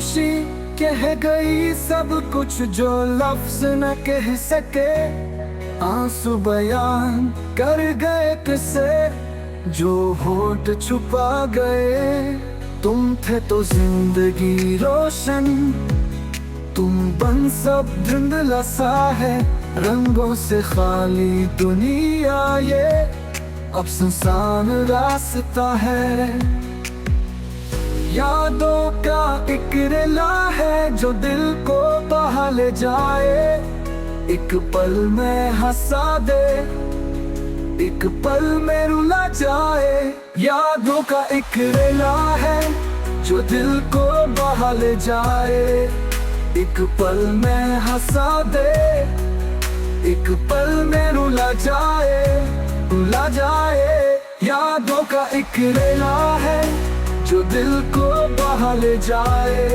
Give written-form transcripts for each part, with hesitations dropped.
खामोशी कह गई सब कुछ जो लफ्ज न कह सके। आंसू बयान कर गए किसे जो होठ छुपा गए। तुम थे तो जिंदगी रोशन, तुम बन सब धुंधला सा है। रंगों से खाली दुनिया ये अब सुनसान रास्ता है। यादों का एक रेला है जो दिल को बहा ले जाए। एक पल में हंसा दे, एक पल में रुला जाए। यादों का एक रेला है जो दिल को बहा ले जाए। एक पल में हंसा दे, एक पल में रुला जाए, रुला जाए। यादों का एक रेला है जो दिल को बहा ले जाए।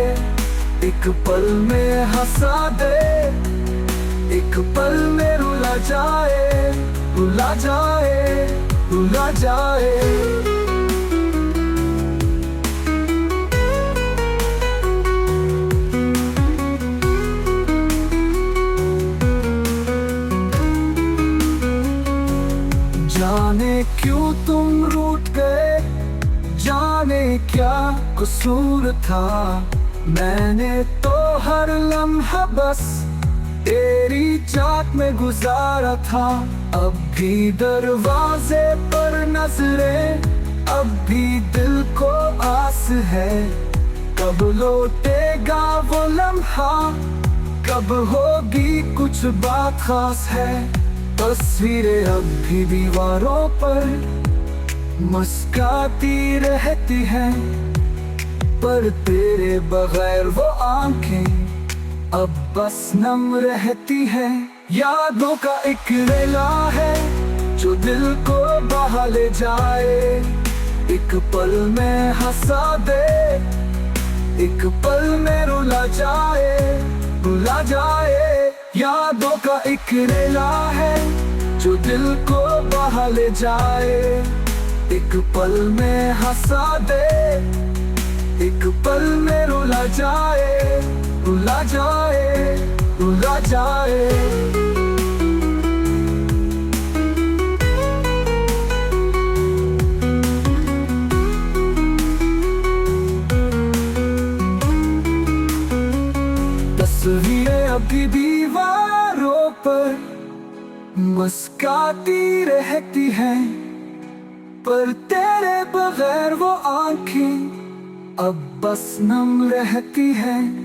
एक पल में हंसा दे, एक पल में रुला जाए, रुला जाए, रुला जाए। जाने क्यों तुम रूठ गए, जाने क्या कसूर था। मैंने तो हर लम्हा बस तेरी चाहत में गुजारा था। अब भी दरवाजे पर नजरें, अब भी दिल को आस है। कब लौटेगा वो लम्हा, कब होगी कुछ बात खास है। तस्वीरें अब भी दीवारों पर मुस्काती रहती हैं, पर तेरे बगैर वो आंखें अब बस नम रहती है। यादों का एक रेला है जो दिल को बहा ले जाए। एक पल में हंसा दे, एक पल में रुला जाए, रुला जाए। यादों का एक रेला है जो दिल को बहा ले जाए। एक पल में हंसा दे, एक पल में रुला जाए, रुला जाए, रुला जाए। तस्वीरें अभी दीवारों पर मुस्काती रहती हैं, पर तेरे बगैर वो आंखें अब बस नम रहती हैं।